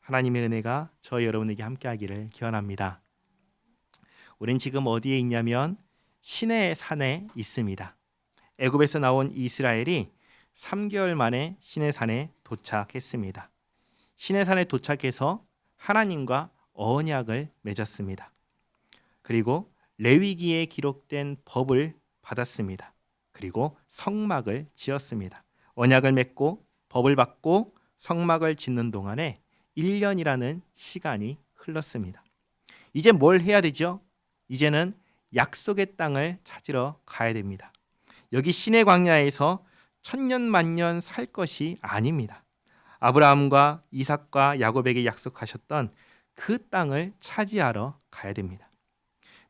하나님의 은혜가 저 여러분에게 함께하기를 기원합니다. 우린 지금 어디에 있냐면 시내 산에 있습니다. 애굽에서 나온 이스라엘이 3개월 만에 시내 산에 도착했습니다. 시내 산에 도착해서 하나님과 언약을 맺었습니다. 그리고 레위기에 기록된 법을 받았습니다. 그리고 성막을 지었습니다. 언약을 맺고 법을 받고 성막을 짓는 동안에 1년이라는 시간이 흘렀습니다. 이제 뭘 해야 되죠? 이제는 약속의 땅을 찾으러 가야 됩니다. 여기 시내 광야에서 천년만년 살 것이 아닙니다. 아브라함과 이삭과 야곱에게 약속하셨던 그 땅을 차지하러 가야 됩니다.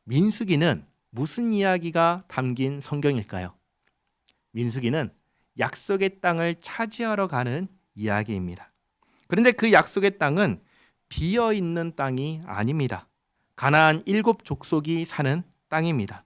민수기는 무슨 이야기가 담긴 성경일까요? 민수기는 약속의 땅을 차지하러 가는 이야기입니다. 그런데 그 약속의 땅은 비어있는 땅이 아닙니다. 가나안 7족속이 사는 땅입니다.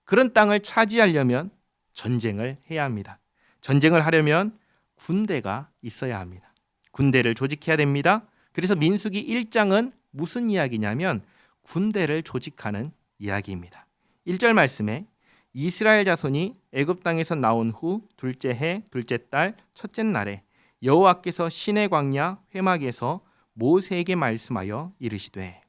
그런 땅을 차지하려면 전쟁을 해야 합니다. 전쟁을 하려면 군대가 있어야 합니다. 군대를 조직해야 됩니다. 그래서 민수기 1장은 무슨 이야기냐면 군대를 조직하는 이야기입니다. 1절 말씀에 이스라엘 자손이 애굽 땅에서 나온 후 둘째 해 둘째 달 첫째 날에 여호와께서 시내 광야 회막에서 모세에게 말씀하여 이르시되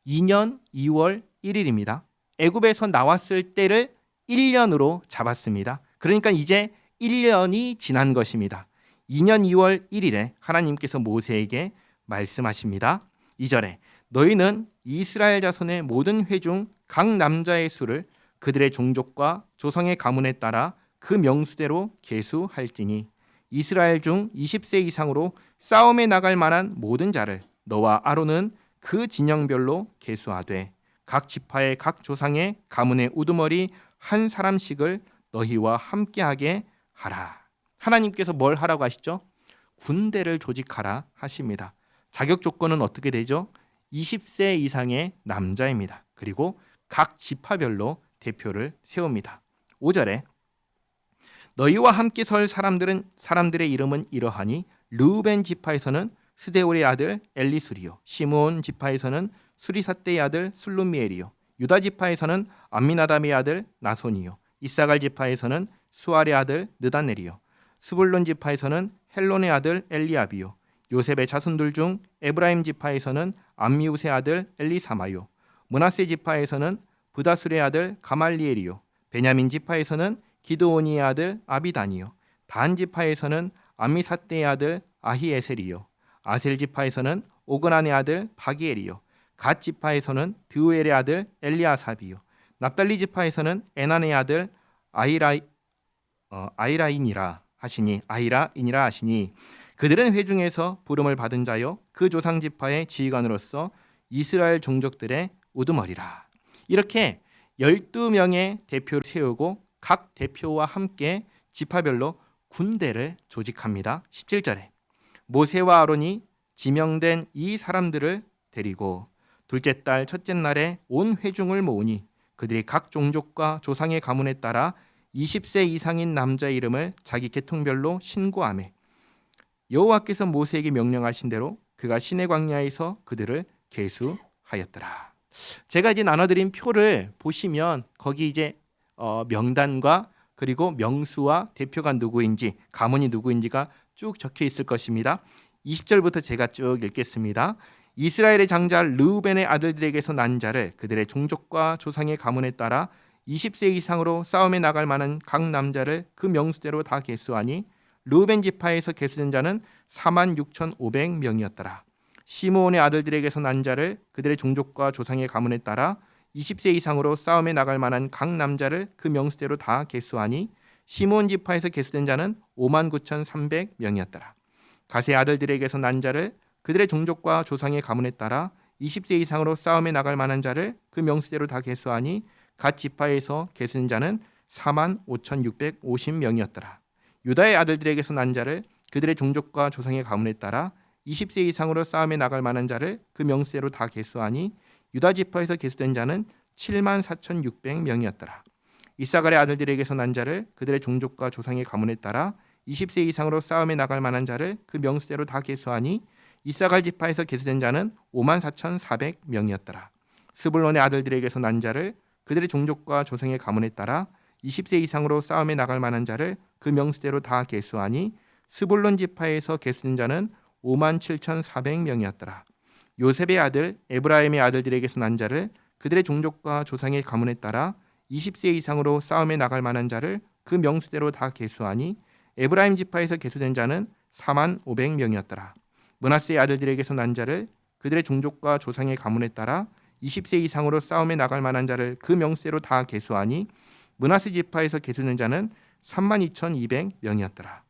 2년 2월 1일입니다. 애굽에서 나왔을 때를 1년으로 잡았습니다. 그러니까 이제 1년이 지난 것입니다. 2년 2월 1일에 하나님께서 모세에게 말씀하십니다. 2절에 너희는 이스라엘 자손의 모든 회중 각 남자의 수를 그들의 종족과 조상의 가문에 따라 그 명수대로 계수할지니 이스라엘 중 20세 이상으로 싸움에 나갈 만한 모든 자를 너와 아론은 그 진영별로 계수하되 각 지파의 각 조상의 가문의 우두머리 한 사람씩을 너희와 함께하게 하라. 하나님께서 뭘 하라고 하시죠? 군대를 조직하라 하십니다. 자격 조건은 어떻게 되죠? 20세 이상의 남자입니다. 그리고 각 지파별로 대표를 세웁니다. 5절에 너희와 함께 설 사람들의 이름은 이러하니 르우벤 지파에서는 스데울의 아들 엘리수리요, 시므온 지파에서는 수리삿대의 아들 술루미엘이요, 유다 지파에서는 암미나담의 아들 나손이요, 이사갈 지파에서는 수알의 아들 느다넬이요, 스불론 지파에서는 헬론의 아들 엘리압이요, 요셉의 자손들 중 에브라임 지파에서는 암미우스의 아들 엘리사마요, 므낫세 지파에서는 부다술의 아들 가말리엘이요, 베냐민 지파에서는 기드오니의 아들 아비단이요, 단 지파에서는 암미삿대의 아들 아히에셀이요, 아셀 지파에서는 오그난의 아들 바기엘이요, 갓 지파에서는 드우엘의 아들 엘리아삽이요, 납달리 지파에서는 에난의 아들 아이라인이라 하시니 그들은 회중에서 부름을 받은 자요 그 조상 지파의 지휘관으로서 이스라엘 종족들의 우두머리라. 이렇게 12명의 대표를 세우고 각 대표와 함께 지파별로 군대를 조직합니다. 17절에 모세와 아론이 지명된 이 사람들을 데리고 둘째 달 첫째 날에 온 회중을 모으니 그들이 각 종족과 조상의 가문에 따라 20세 이상인 남자의 이름을 자기 계통별로 신고하매 여호와께서 모세에게 명령하신 대로 그가 시내 광야에서 그들을 계수하였더라. 제가 이제 나눠드린 표를 보시면 거기 이제 명단과 그리고 명수와 대표가 누구인지 가문이 누구인지가 쭉 적혀 있을 것입니다. 20절부터 제가 쭉 읽겠습니다. 이스라엘의 장자 르우벤의 아들들에게서 난 자를 그들의 종족과 조상의 가문에 따라 20세 이상으로 싸움에 나갈 만한 각 남자를 그 명수대로 다 계수하니 르우벤 지파에서 계수된 자는 46,500명이었더라. 시므온의 아들들에게서 난 자를 그들의 종족과 조상의 가문에 따라 20세 이상으로 싸움에 나갈 만한 각 남자를 그 명수대로 다 계수하니 시므온 지파에서 계수된 자는 59,300명이었더라. 갓의 아들들에게서 난 자를 그들의 종족과 조상의 가문에 따라 20세 이상으로 싸움에 나갈 만한 자를 그 명수대로 다 계수하니 갓 지파에서 계수된 자는 45,650명이었더라. 유다의 아들들에게서 난 자를 그들의 종족과 조상의 가문에 따라 20세 이상으로 싸움에 나갈 만한 자를 그 명수대로 다 계수하니 유다 지파에서 계수된 자는 74,600명이었더라. 이사갈의 아들들에게서 난 자를 그들의 종족과 조상의 가문에 따라 20세 이상으로 싸움에 나갈 만한 자를 그 명수대로 다 계수하니 이사갈 지파에서 계수된 자는 54,400명이었더라. 스불론의 아들들에게서 난 자를 그들의 종족과 조상의 가문에 따라 20세 이상으로 싸움에 나갈 만한 자를 그 명수대로 다 계수하니 스불론 지파에서 계수된 자는 57,400명이었더라. 요셉의 아들 에브라임의 아들들에게서 난 자를 그들의 종족과 조상의 가문에 따라 20세 이상으로 싸움에 나갈 만한 자를 그 명수대로 다 계수하니 에브라임 지파에서 계수된 자는 45,000명이었더라. 므낫세의 아들들에게서 난 자를 그들의 종족과 조상의 가문에 따라 20세 이상으로 싸움에 나갈 만한 자를 그 명수대로 다 계수하니 므낫세 지파에서 계수된 자는 32,200명이었더라.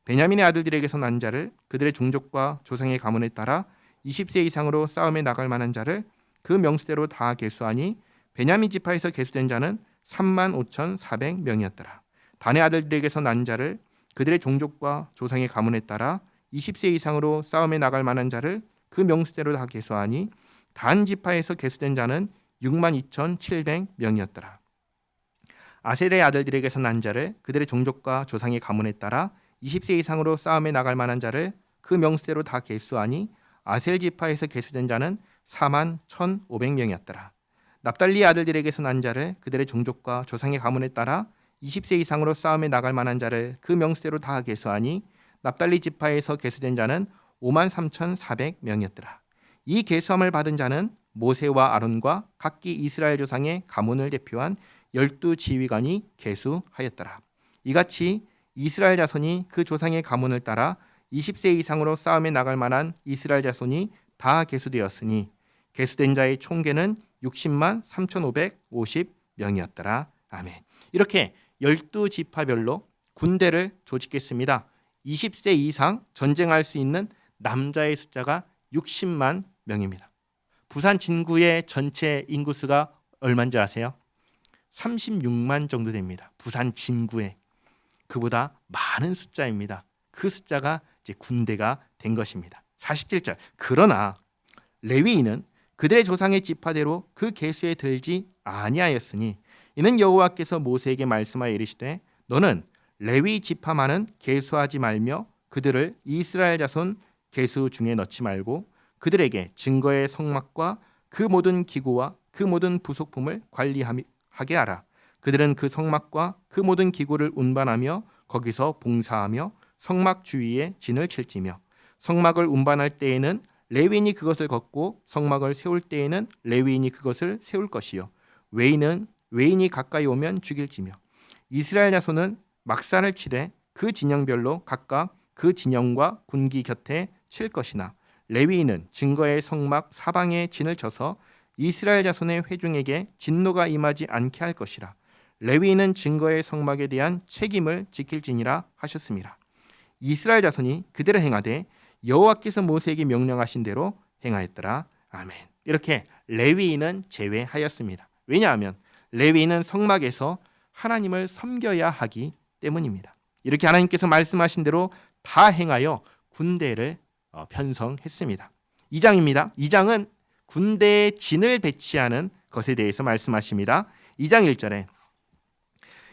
베냐민의 아들들에게서 난 자를 그들의 종족과 조상의 가문에 따라 20세 이상으로 싸움에 나갈 만한 자를 그 명수대로 다 계수하니 베냐민 지파에서 계수된 자는 35,400명이었더라. 단의 아들들에게서 난 자를 그들의 종족과 조상의 가문에 따라 20세 이상으로 싸움에 나갈 만한 자를 그 명수대로 다 계수하니 단 지파에서 계수된 자는 62,700명이었더라. 아셀의 아들들에게서 난 자를 그들의 종족과 조상의 가문에 따라 20세 이상으로 싸움에 나갈 만한 자를 그 명수대로 다 계수하니 아셀 지파에서 계수된 자는 41,500명이었더라. 납달리의 아들들에게서 난 자를 그들의 종족과 조상의 가문에 따라 20세 이상으로 싸움에 나갈 만한 자를 그 명수대로 다 계수하니 납달리 지파에서 계수된 자는 53,400명이었더라. 이 계수함을 받은 자는 모세와 아론과 각기 이스라엘 조상의 가문을 대표한 12지휘관이 계수하였더라. 이같이 이스라엘 자손이 그 조상의 가문을 따라 20세 이상으로 싸움에 나갈 만한 이스라엘 자손이 다 계수되었으니 계수된 자의 총계는 60만 3,550명이었더라. 아멘. 이렇게 12지파별로 군대를 조직했습니다. 20세 이상 전쟁할 수 있는 남자의 숫자가 60만 명입니다. 부산 진구의 전체 인구수가 얼마인지 아세요? 36만 정도 됩니다. 부산 진구에. 그보다 많은 숫자입니다. 그 숫자가 이제 군대가 된 것입니다. 47절. 그러나 레위인은 그들의 조상의 지파대로 그 계수에 들지 아니하였으니 이는 여호와께서 모세에게 말씀하여 이르시되 너는 레위 지파만은 계수하지 말며 그들을 이스라엘 자손 계수 중에 넣지 말고 그들에게 증거의 성막과 그 모든 기구와 그 모든 부속품을 관리하게 하라. 그들은 그 성막과 그 모든 기구를 운반하며 거기서 봉사하며 성막 주위에 진을 칠지며 성막을 운반할 때에는 레위인이 그것을 걷고 성막을 세울 때에는 레위인이 그것을 세울 것이요 외인이 가까이 오면 죽일지며 이스라엘 자손은 막사를 치되 그 진영별로 각각 그 진영과 군기 곁에 칠 것이나 레위인은 증거의 성막 사방에 진을 쳐서 이스라엘 자손의 회중에게 진노가 임하지 않게 할 것이라. 레위인은 증거의 성막에 대한 책임을 지킬지니라 하셨습니다. 이스라엘 자손이 그대로 행하되 여호와께서 모세에게 명령하신 대로 행하였더라. 아멘. 이렇게 레위인은 제외하였습니다. 왜냐하면 레위인은 성막에서 하나님을 섬겨야 하기 때문입니다. 이렇게 하나님께서 말씀하신 대로 다 행하여 군대를 편성했습니다. 2장입니다. 2장은 군대에 진을 배치하는 것에 대해서 말씀하십니다. 2장 1절에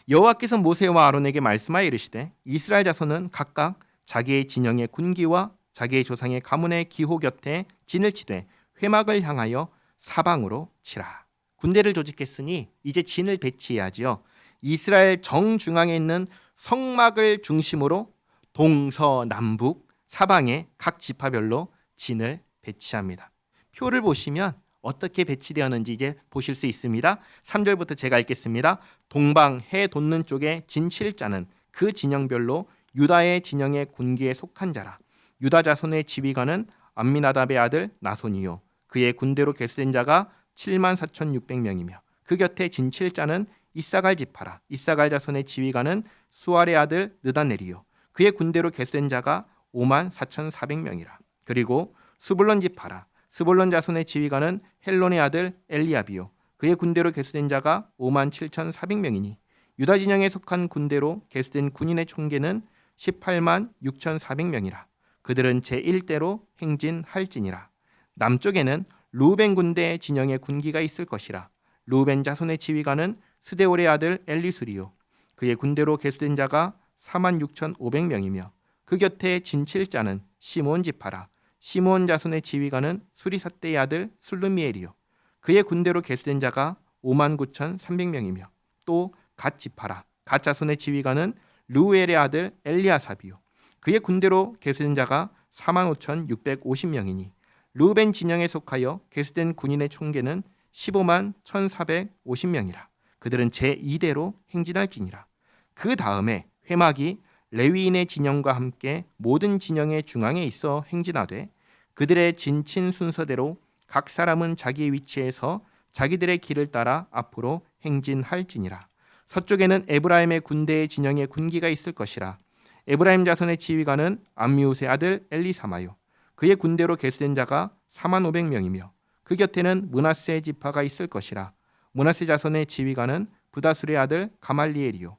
여호와께서 모세와 아론에게 말씀하여 이르시되 이스라엘 자손은 각각 자기의 진영의 군기와 자기의 조상의 가문의 기호 곁에 진을 치되 회막을 향하여 사방으로 치라. 군대를 조직했으니 이제 진을 배치해야지요. 이스라엘 정중앙에 있는 성막을 중심으로 동서남북 사방에 각 지파별로 진을 배치합니다. 표를 보시면 어떻게 배치되었는지 이제 보실 수 있습니다. 3절부터 제가 읽겠습니다. 동방 해 돋는 쪽에 진 7자는 그 진영별로 유다의 진영의 군기에 속한 자라. 유다 자손의 지휘관은 암미나답의 아들 나손이요 그의 군대로 계수된 자가 74,600명이며 그 곁에 진 7자는 이사갈 지파라. 이사갈 자손의 지휘관은 수알의 아들 느다넬이요 그의 군대로 계수된 자가 54,400명이라. 그리고 스불론 지파라. 스불론 자손의 지휘관은 헬론의 아들 엘리압이요 그의 군대로 계수된 자가 57,400명이니 유다 진영에 속한 군대로 계수된 군인의 총계는 186,400명이라. 그들은 제1대로 행진할지니라. 남쪽에는 루벤 군대 진영의 군기가 있을 것이라. 루벤 자손의 지휘관은 스데올의 아들 엘리수리요 그의 군대로 계수된 자가 46,500명이며 그 곁에 진 7자는 시몬 지파라. 시므온 자손의 지휘관은 수리삿대의 아들 술루미엘이요 그의 군대로 계수된 자가 59,300명이며 또 갓 지파라 갓 자손의 지휘관은 르우엘의 아들 엘리아삽이요 그의 군대로 계수된 자가 45,650명이니 르우벤 진영에 속하여 계수된 군인의 총계는 151,450명이라 그들은 제2대로 행진할지니라. 그 다음에 회막이 레위인의 진영과 함께 모든 진영의 중앙에 있어 행진하되 그들의 진친 순서대로 각 사람은 자기의 위치에서 자기들의 길을 따라 앞으로 행진할지니라. 서쪽에는 에브라임의 군대의 진영에 군기가 있을 것이라. 에브라임 자손의 지휘관은 암미우스의 아들 엘리사마요 그의 군대로 계수된 자가 45,000명이며 그 곁에는 므낫세 지파가 있을 것이라. 므낫세 자손의 지휘관은 부다술의 아들 가말리엘이요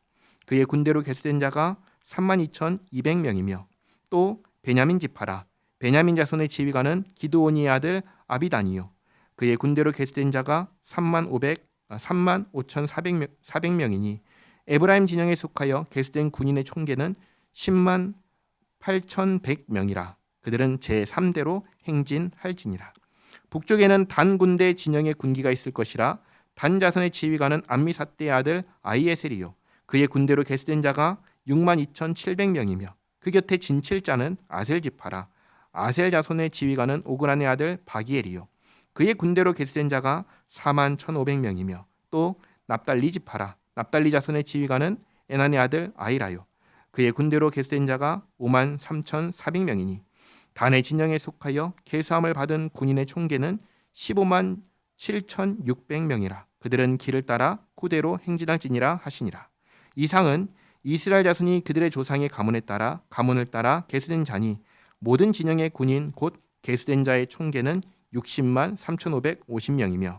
그의 군대로 계수된 자가 32,200명이며 또 베냐민 지파라. 베냐민 자손의 지휘관은 기드온이의 아들 아비단이요 그의 군대로 계수된 자가 35,400명이니 에브라임 진영에 속하여 계수된 군인의 총계는 108,100명이라. 그들은 제3대로 행진할지니라. 북쪽에는 단 군대 진영의 군기가 있을 것이라. 단 자손의 지휘관은 암미삿대의 아들 아이에셀이요 그의 군대로 계수된 자가 62,700명이며 그 곁에 진칠자는 아셀 지파라. 아셀 자손의 지휘관은 오그란의 아들 바기엘이요 그의 군대로 계수된 자가 41,500명이며 또 납달리 지파라. 납달리 자손의 지휘관은 에난의 아들 아이라요 그의 군대로 계수된 자가 53,400명이니 단의 진영에 속하여 계수함을 받은 군인의 총계는 157,600명이라. 그들은 길을 따라 후대로 행진할지니라 하시니라. 이상은 이스라엘 자손이 그들의 조상의 가문을 따라 계수된 자니 모든 진영의 군인 곧 계수된 자의 총계는 603,550명이며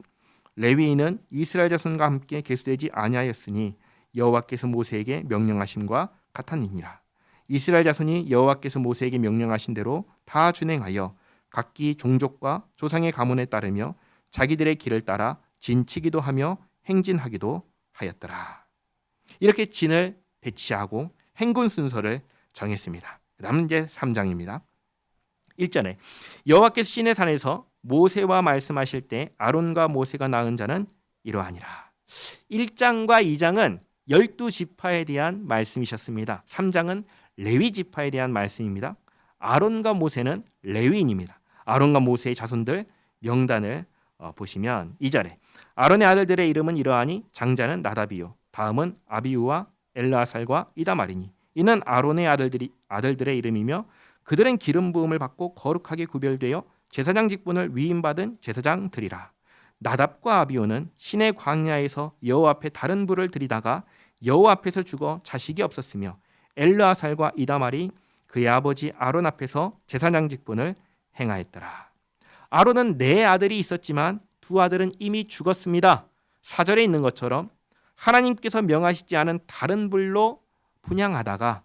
레위인은 이스라엘 자손과 함께 계수되지 아니하였으니 여호와께서 모세에게 명령하심과 같았느니라. 이스라엘 자손이 여호와께서 모세에게 명령하신 대로 다 준행하여 각기 종족과 조상의 가문에 따르며 자기들의 길을 따라 진치기도 하며 행진하기도 하였더라. 이렇게 진을 배치하고 행군 순서를 정했습니다. 다음은 이제 3장입니다. 1절에 여호와께서 시내 산에서 모세와 말씀하실 때 아론과 모세가 낳은 자는 이러하니라. 1장과 2장은 12지파에 대한 말씀이셨습니다. 3장은 레위 지파에 대한 말씀입니다. 아론과 모세는 레위인입니다. 아론과 모세의 자손들 명단을 보시면 2절에 아론의 아들들의 이름은 이러하니 장자는 나답이요 다음은 아비우와 엘르아살과 이다말이니 이는 아론의 아들들의 이름이며 그들은 기름 부음을 받고 거룩하게 구별되어 제사장 직분을 위임받은 제사장들이라. 나답과 아비우는 시내 광야에서 여호와 앞에 다른 불을 들이다가 여호와 앞에서 죽어 자식이 없었으며 엘르아살과 이다말이 그의 아버지 아론 앞에서 제사장 직분을 행하였더라. 아론은 4아들이 있었지만 2아들은 이미 죽었습니다. 4절에 있는 것처럼 하나님께서 명하시지 않은 다른 불로 분향하다가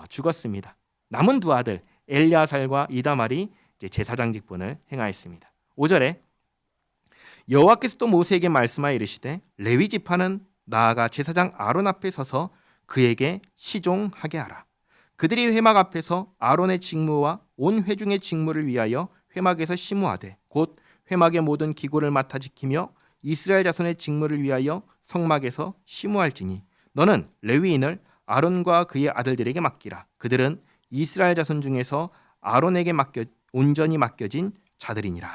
죽었습니다. 남은 2아들 엘리아살과 이다말이 제사장 직분을 행하였습니다. 5절에 여호와께서 또 모세에게 말씀하여 이르시되 레위 지파는 나아가 제사장 아론 앞에 서서 그에게 시종하게 하라. 그들이 회막 앞에서 아론의 직무와 온 회중의 직무를 위하여 회막에서 심우하되 곧 회막의 모든 기구를 맡아 지키며 이스라엘 자손의 직무를 위하여 성막에서 심우할지니 너는 레위인을 아론과 그의 아들들에게 맡기라. 그들은 이스라엘 자손 중에서 아론에게 온전히 맡겨진 자들이니라.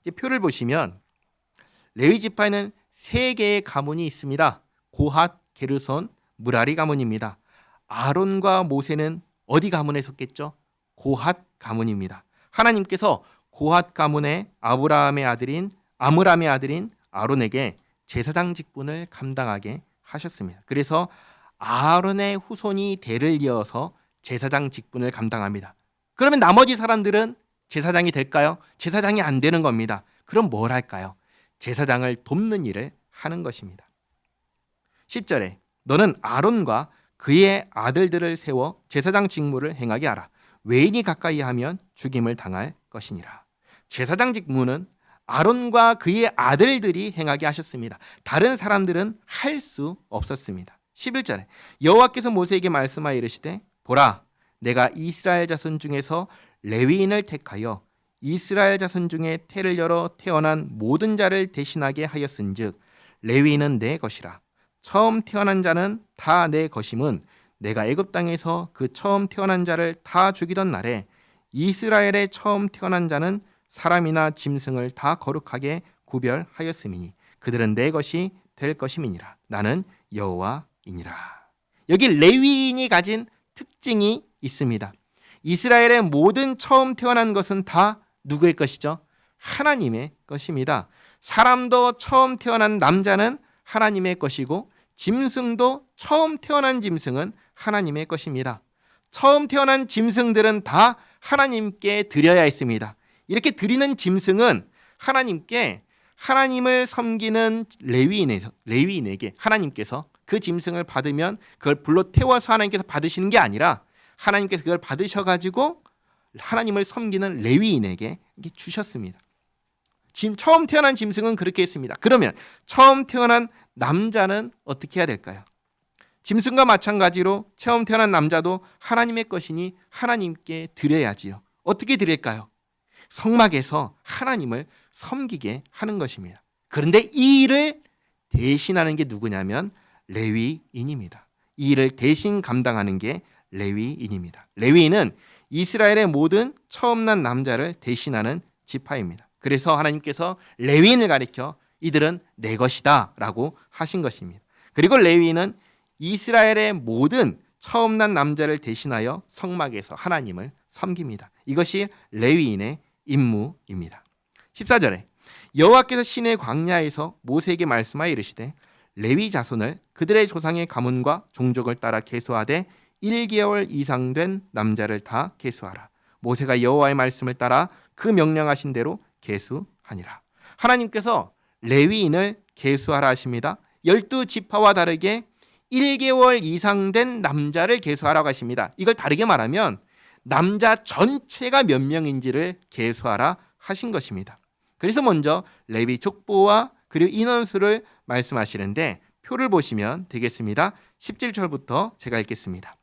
이제 표를 보시면 레위 지파에는 3개의 가문이 있습니다. 고핫, 게르손, 므라리 가문입니다. 아론과 모세는 어디 가문에 속겠죠? 고핫 가문입니다. 하나님께서 고핫 가문의 아므람의 아들인 아론에게 제사장 직분을 감당하게 하셨습니다. 그래서 아론의 후손이 대를 이어서 제사장 직분을 감당합니다. 그러면 나머지 사람들은 제사장이 될까요? 제사장이 안 되는 겁니다. 그럼 뭘 할까요? 제사장을 돕는 일을 하는 것입니다. 10절에 너는 아론과 그의 아들들을 세워 제사장 직무를 행하게 하라. 외인이 가까이 하면 죽임을 당할 것이니라. 제사장 직무는 아론과 그의 아들들이 행하게 하셨습니다. 다른 사람들은 할 수 없었습니다. 11절에 여호와께서 모세에게 말씀하여 이르시되 보라 내가 이스라엘 자손 중에서 레위인을 택하여 이스라엘 자손 중에 태를 열어 태어난 모든 자를 대신하게 하였은즉 레위인은 내 것이라. 처음 태어난 자는 다 내 것임은 내가 애굽 땅에서 그 처음 태어난 자를 다 죽이던 날에 이스라엘의 처음 태어난 자는 사람이나 짐승을 다 거룩하게 구별하였음이니 그들은 내 것이 될 것임이니라. 나는 여호와이니라. 여기 레위인이 가진 특징이 있습니다. 이스라엘의 모든 처음 태어난 것은 다 누구의 것이죠? 하나님의 것입니다. 사람도 처음 태어난 남자는 하나님의 것이고 짐승도 처음 태어난 짐승은 하나님의 것입니다. 처음 태어난 짐승들은 다 하나님께 드려야 했습니다. 이렇게 드리는 짐승은 하나님께 하나님을 섬기는 레위인에게 하나님께서 그 짐승을 받으면 그걸 불로 태워서 하나님께서 받으시는 게 아니라 하나님께서 그걸 받으셔가지고 하나님을 섬기는 레위인에게 주셨습니다. 지금 처음 태어난 짐승은 그렇게 했습니다. 그러면 처음 태어난 남자는 어떻게 해야 될까요? 짐승과 마찬가지로 처음 태어난 남자도 하나님의 것이니 하나님께 드려야지요. 어떻게 드릴까요? 성막에서 하나님을 섬기게 하는 것입니다. 그런데 이 일을 대신하는 게 누구냐면 레위인입니다. 이 일을 대신 감당하는 게 레위인입니다. 레위인은 이스라엘의 모든 처음 난 남자를 대신하는 지파입니다. 그래서 하나님께서 레위인을 가리켜 이들은 내 것이다 라고 하신 것입니다. 그리고 레위인은 이스라엘의 모든 처음 난 남자를 대신하여 성막에서 하나님을 섬깁니다. 이것이 레위인의 임무입니다. 14절에 여호와께서 시내 광야에서 모세에게 말씀하여 이르시되 레위 자손을 그들의 조상의 가문과 종족을 따라 계수하되 1개월 이상 된 남자를 다 계수하라. 모세가 여호와의 말씀을 따라 그 명령하신 대로 계수하니라. 하나님께서 레위인을 계수하라 하십니다. 12지파와 다르게 1개월 이상 된 남자를 계수하라고 하십니다. 이걸 다르게 말하면 남자 전체가 몇 명인지를 계수하라 하신 것입니다. 그래서 먼저 레위 족보와 그리고 인원수를 말씀하시는데 표를 보시면 되겠습니다. 17절부터 제가 읽겠습니다.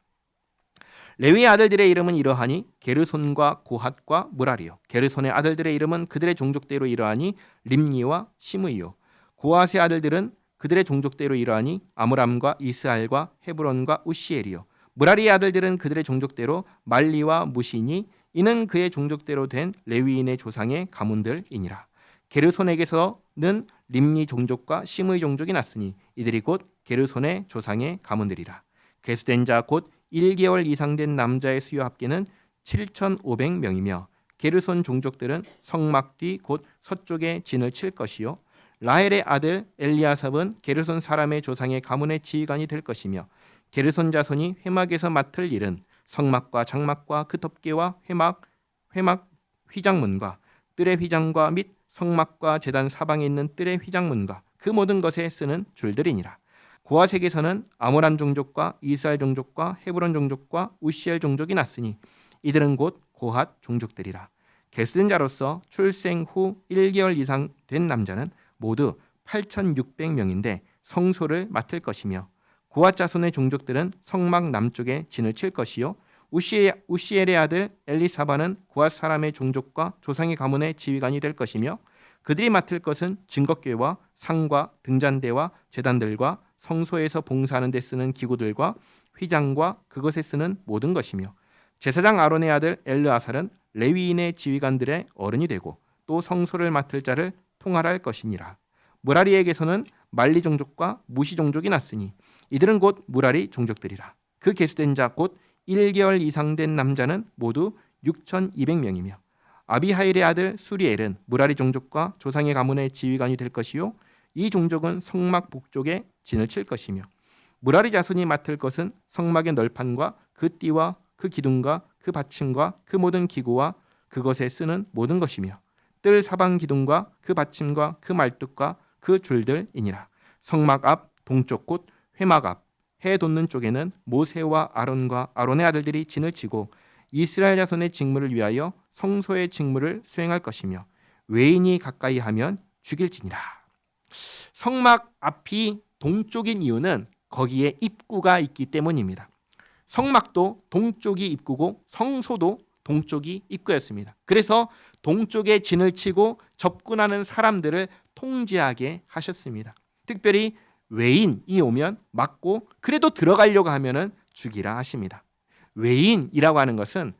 레위의 아들들의 이름은 이러하니 게르손과 고핫과 무라리요. 게르손의 아들들의 이름은 그들의 종족대로 이러하니 림니와 시므이요. 고핫의 아들들은 그들의 종족대로 이러하니 아므람과 이스알과 헤브론과 우시엘이요. 무라리의 아들들은 그들의 종족대로 말리와 무시니 이는 그의 종족대로 된 레위인의 조상의 가문들이니라. 게르손에게서는 림니 종족과 시므이 종족이 났으니 이들이 곧 게르손의 조상의 가문들이라. 계수된 자 곧 1개월 이상 된 남자의 수요 합계는 7,500명이며 게르손 종족들은 성막 뒤 곧 서쪽에 진을 칠 것이요. 라헬의 아들 엘리아삽은 게르손 사람의 조상의 가문의 지휘관이 될 것이며 게르손 자손이 회막에서 맡을 일은 성막과 장막과 그 덮개와 회막 휘장문과 뜰의 휘장과 및 성막과 제단 사방에 있는 뜰의 휘장문과 그 모든 것에 쓰는 줄들이니라. 고핫에게서는 아므람 종족과 이스라엘 종족과 헤브론 종족과 우시엘 종족이 났으니 이들은 곧 고핫 종족들이라. 계수된 자로서 출생 후 1개월 이상 된 남자는 모두 8,600명인데 성소를 맡을 것이며 고핫 자손의 종족들은 성막 남쪽에 진을 칠 것이요. 우시엘의 아들 엘리사바는 고핫 사람의 종족과 조상의 가문의 지휘관이 될 것이며 그들이 맡을 것은 증거궤와 상과 등잔대와 제단들과 성소에서 봉사하는 데 쓰는 기구들과 휘장과 그것에 쓰는 모든 것이며 제사장 아론의 아들 엘르아살은 레위인의 지휘관들의 어른이 되고 또 성소를 맡을 자를 통할할 것이니라. 무라리에게서는 말리 종족과 무시 종족이 났으니 이들은 곧 무라리 종족들이라. 그 계수된 자 곧 1개월 이상 된 남자는 모두 6,200명이며 아비하일의 아들 수리엘은 무라리 종족과 조상의 가문의 지휘관이 될 것이요. 이 종족은 성막 북쪽에 진을 칠 것이며 무라리 자손이 맡을 것은 성막의 널판과 그 띠와 그 기둥과 그 받침과 그 모든 기구와 그것에 쓰는 모든 것이며 뜰 사방 기둥과 그 받침과 그 말뚝과 그 줄들이니라. 성막 앞 동쪽 곧 회막 앞 해 돋는 쪽에는 모세와 아론과 아론의 아들들이 진을 치고 이스라엘 자손의 직무를 위하여 성소의 직무를 수행할 것이며 외인이 가까이 하면 죽일지니라. 성막 앞이 동쪽인 이유는 거기에 입구가 있기 때문입니다. 성막도 동쪽이 입구고 성소도 동쪽이 입구였습니다. 그래서 동쪽에 진을 치고 접근하는 사람들을 통제하게 하셨습니다. 특별히 외인이 오면 막고 그래도 들어가려고 하면은 죽이라 하십니다. 외인이라고 하는 것은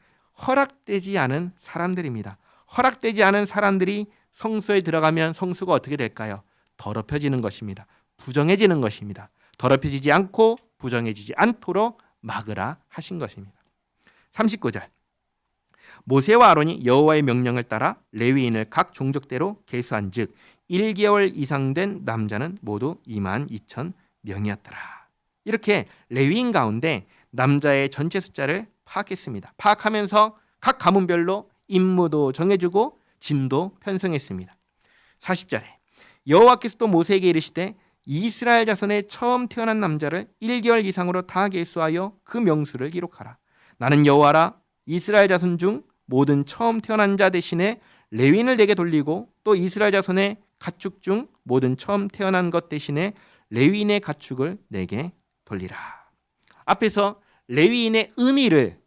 허락되지 않은 사람들입니다. 허락되지 않은 사람들이 성소에 들어가면 성소가 어떻게 될까요? 더럽혀지는 것입니다. 부정해지는 것입니다. 더럽혀지지 않고 부정해지지 않도록 막으라 하신 것입니다. 39절 모세와 아론이 여호와의 명령을 따라 레위인을 각 종족대로 계수한즉 1개월 이상 된 남자는 모두 22,000명이었더라. 이렇게 레위인 가운데 남자의 전체 숫자를 파악했습니다. 파악하면서 각 가문별로 임무도 정해주고 진도 편성했습니다. 40절에 여호와께서 또 모세에게 이르시되 이스라엘 자손의 처음 태어난 남자를 1개월 이상으로 다 계수하여 그 명수를 기록하라. 나는 여호와라. 이스라엘 자손 중 모든 처음 태어난 자 대신에 레위인을 내게 돌리고 또 이스라엘 자손의 가축 중 모든 처음 태어난 것 대신에 레위인의 가축을 내게 돌리라. 앞에서 레위인의 의미를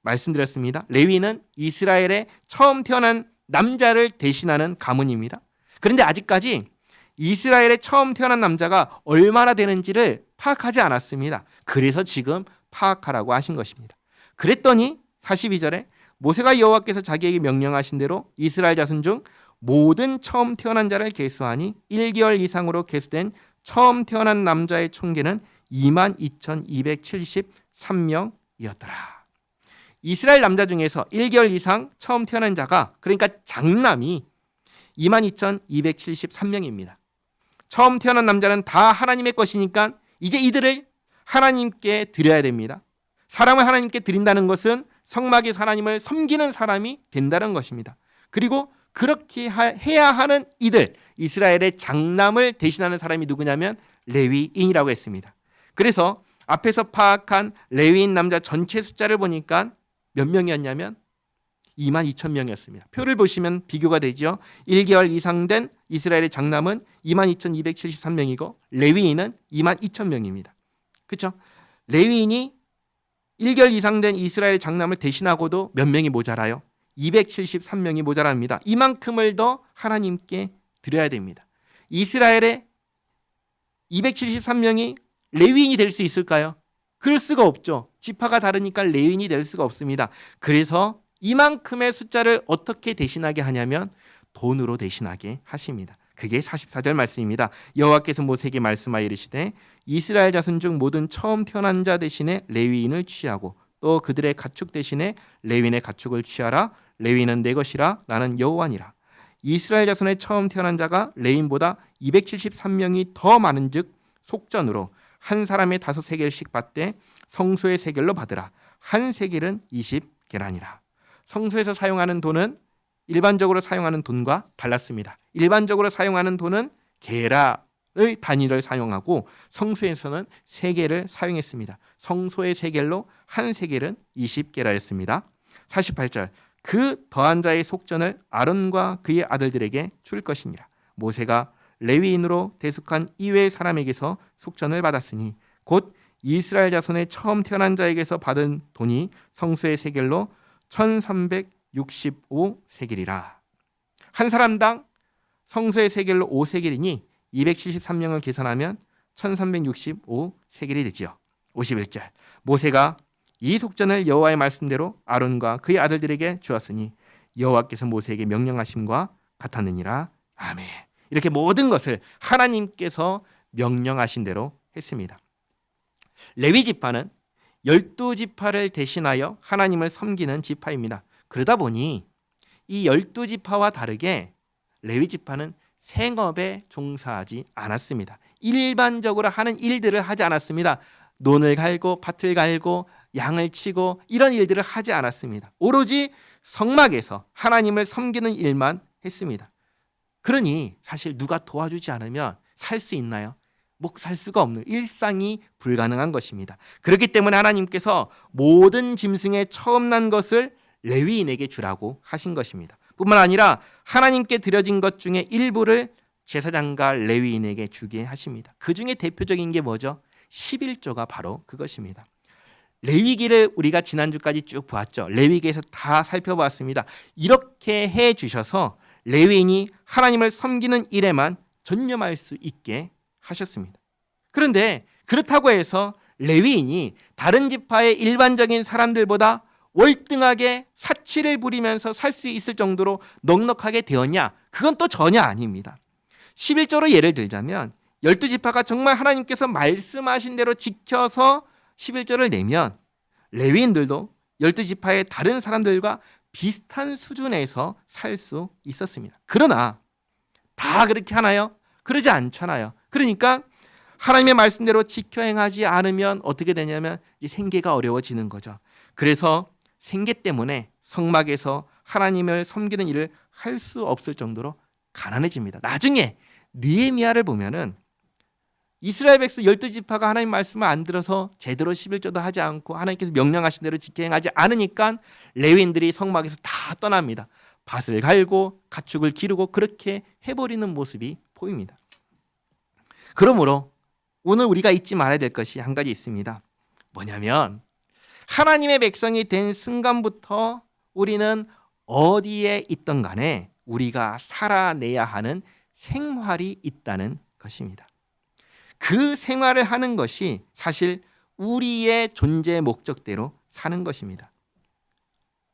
말씀드렸습니다. 레위인은 이스라엘의 처음 태어난 남자를 대신하는 가문입니다. 그런데 아직까지 이스라엘의 처음 태어난 남자가 얼마나 되는지를 파악하지 않았습니다. 그래서 지금 파악하라고 하신 것입니다. 그랬더니 42절에 모세가 여호와께서 자기에게 명령하신 대로 이스라엘 자손 중 모든 처음 태어난 자를 계수하니 1개월 이상으로 계수된 처음 태어난 남자의 총계는 22,273명이었더라. 이스라엘 남자 중에서 1개월 이상 처음 태어난 자가 그러니까 장남이 22,273명입니다. 처음 태어난 남자는 다 하나님의 것이니까 이제 이들을 하나님께 드려야 됩니다. 사람을 하나님께 드린다는 것은 성막에서 하나님을 섬기는 사람이 된다는 것입니다. 그리고 그렇게 해야 하는 이들, 이스라엘의 장남을 대신하는 사람이 누구냐면 레위인이라고 했습니다. 그래서 앞에서 파악한 레위인 남자 전체 숫자를 보니까 몇 명이었냐면 22,000명이었습니다. 표를 보시면 비교가 되죠. 1개월 이상 된 이스라엘의 장남은 22,273명이고 레위인은 22,000명입니다. 그렇죠? 레위인이 1개월 이상 된 이스라엘의 장남을 대신하고도 몇 명이 모자라요? 273명이 모자랍니다. 이만큼을 더 하나님께 드려야 됩니다. 이스라엘의 273명이 레위인이 될 수 있을까요? 그럴 수가 없죠. 지파가 다르니까 레위인이 될 수가 없습니다. 그래서 이만큼의 숫자를 어떻게 대신하게 하냐면 돈으로 대신하게 하십니다. 그게 44절 말씀입니다. 여호와께서 모세에게 말씀하여 이르시되 이스라엘 자손 중 모든 처음 태어난 자 대신에 레위인을 취하고 또 그들의 가축 대신에 레위인의 가축을 취하라. 레위인은 내 것이라. 나는 여호와니라. 이스라엘 자손의 처음 태어난 자가 레위인보다 273명이 더 많은즉 속전으로 한 사람의 5세겔씩 받되 성소의 세겔로 받으라. 한 세겔은 20게란이라. 성소에서 사용하는 돈은 일반적으로 사용하는 돈과 달랐습니다. 일반적으로 사용하는 돈은 게라의 단위를 사용하고 성소에서는 세겔을 사용했습니다. 성소의 세겔로 한 세겔은 20게라였습니다. 48절 그 더한 자의 속전을 아론과 그의 아들들에게 줄 것이니라. 모세가 레위인으로 대속한 이외의 사람에게서 속전을 받았으니 곧 이스라엘 자손의 처음 태어난 자에게서 받은 돈이 성소의 세겔로 1365세겔이라. 한 사람당 성소의 세겔로 5세겔이니 273명을 계산하면 1365세겔이 되지요. 51절 모세가 이 속전을 여호와의 말씀대로 아론과 그의 아들들에게 주었으니 여호와께서 모세에게 명령하심과 같았느니라. 아멘. 이렇게 모든 것을 하나님께서 명령하신 대로 했습니다. 레위 지파는 12지파를 대신하여 하나님을 섬기는 지파입니다. 그러다 보니 이 12지파와 다르게 레위 지파는 생업에 종사하지 않았습니다. 일반적으로 하는 일들을 하지 않았습니다. 논을 갈고 밭을 갈고 양을 치고 이런 일들을 하지 않았습니다. 오로지 성막에서 하나님을 섬기는 일만 했습니다. 그러니 사실 누가 도와주지 않으면 살 수 있나요? 살 수가 없는 일상이 불가능한 것입니다. 그렇기 때문에 하나님께서 모든 짐승의 처음 난 것을 레위인에게 주라고 하신 것입니다. 뿐만 아니라 하나님께 드려진 것 중에 일부를 제사장과 레위인에게 주게 하십니다. 그 중에 대표적인 게 뭐죠? 11조가 바로 그것입니다. 레위기를 우리가 지난주까지 쭉 보았죠. 레위기에서 다 살펴보았습니다. 이렇게 해 주셔서 레위인이 하나님을 섬기는 일에만 전념할 수 있게 하셨습니다. 그런데 그렇다고 해서 레위인이 다른 지파의 일반적인 사람들보다 월등하게 사치를 부리면서 살 수 있을 정도로 넉넉하게 되었냐? 그건 또 전혀 아닙니다. 11조로 예를 들자면 12지파가 정말 하나님께서 말씀하신 대로 지켜서 11조를 내면 레위인들도 12지파의 다른 사람들과 비슷한 수준에서 살 수 있었습니다. 그러나 다 그렇게 하나요? 그러지 않잖아요. 그러니까 하나님의 말씀대로 지켜 행하지 않으면 어떻게 되냐면 이제 생계가 어려워지는 거죠. 그래서 생계 때문에 성막에서 하나님을 섬기는 일을 할 수 없을 정도로 가난해집니다. 나중에 느헤미야를 보면은 이스라엘 백성 12지파가 하나님 말씀을 안 들어서 제대로 11조도 하지 않고 하나님께서 명령하신 대로 지켜 행하지 않으니까 레위인들이 성막에서 다 떠납니다. 밭을 갈고 가축을 기르고 그렇게 해버리는 모습이 보입니다. 그러므로 오늘 우리가 잊지 말아야 될 것이 한 가지 있습니다. 뭐냐면 하나님의 백성이 된 순간부터 우리는 어디에 있던 간에 우리가 살아내야 하는 생활이 있다는 것입니다. 그 생활을 하는 것이 사실 우리의 존재 목적대로 사는 것입니다.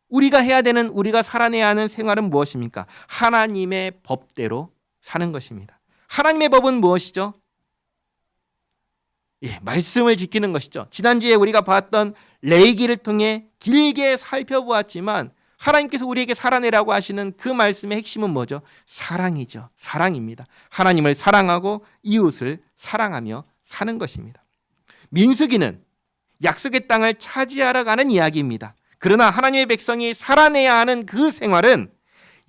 우리가 해야 되는, 우리가 살아내야 하는 생활은 무엇입니까? 하나님의 법대로 사는 것입니다. 하나님의 법은 무엇이죠? 말씀을 지키는 것이죠. 지난주에 우리가 봤던 레위기를 통해 길게 살펴보았지만 하나님께서 우리에게 살아내라고 하시는 그 말씀의 핵심은 뭐죠? 사랑이죠. 사랑입니다. 하나님을 사랑하고 이웃을 사랑하며 사는 것입니다. 민수기는 약속의 땅을 차지하러 가는 이야기입니다. 그러나 하나님의 백성이 살아내야 하는 그 생활은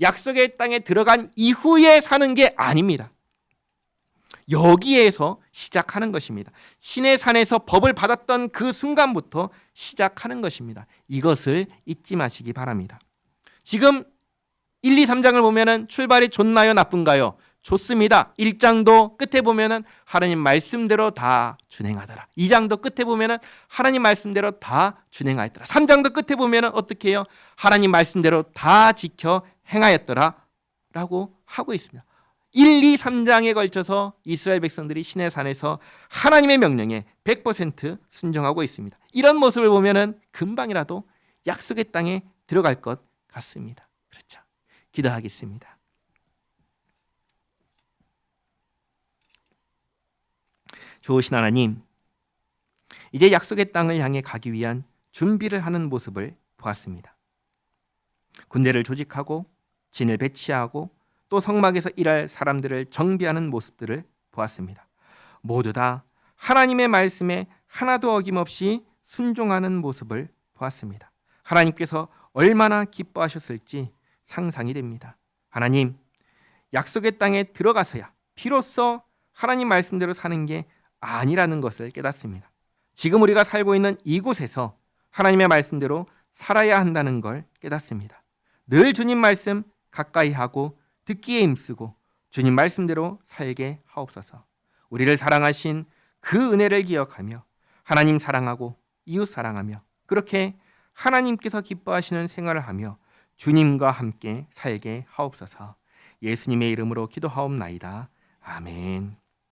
약속의 땅에 들어간 이후에 사는 게 아닙니다. 여기에서 시작하는 것입니다. 신의 산에서 법을 받았던 그 순간부터 시작하는 것입니다. 이것을 잊지 마시기 바랍니다. 지금 1, 2, 3장을 보면은 출발이 좋나요? 나쁜가요? 좋습니다. 1장도 끝에 보면은 하나님 말씀대로 다 준행하더라. 2장도 끝에 보면은 하나님 말씀대로 다 준행하였더라. 3장도 끝에 보면은 어떻게 해요? 하나님 말씀대로 다 지켜 행하였더라 라고 하고 있습니다. 1, 2, 3장에 걸쳐서 이스라엘 백성들이 신의 산에서 하나님의 명령에 100% 순종하고 있습니다. 이런 모습을 보면은 금방이라도 약속의 땅에 들어갈 것 같습니다. 그렇죠. 기도하겠습니다. 좋으신 하나님, 이제 약속의 땅을 향해 가기 위한 준비를 하는 모습을 보았습니다. 군대를 조직하고 진을 배치하고 또 성막에서 일할 사람들을 정비하는 모습들을 보았습니다. 모두 다 하나님의 말씀에 하나도 어김없이 순종하는 모습을 보았습니다. 하나님께서 얼마나 기뻐하셨을지 상상이 됩니다. 하나님, 약속의 땅에 들어가서야 비로소 하나님 말씀대로 사는 게 아니라는 것을 깨닫습니다. 지금 우리가 살고 있는 이곳에서 하나님의 말씀대로 살아야 한다는 걸 깨닫습니다. 늘 주님 말씀 가까이 하고 듣기에 힘쓰고 주님 말씀대로 살게 하옵소서. 우리를 사랑하신 그 은혜를 기억하며 하나님 사랑하고 이웃 사랑하며 그렇게 하나님께서 기뻐하시는 생활을 하며 주님과 함께 살게 하옵소서. 예수님의 이름으로 기도하옵나이다. 아멘.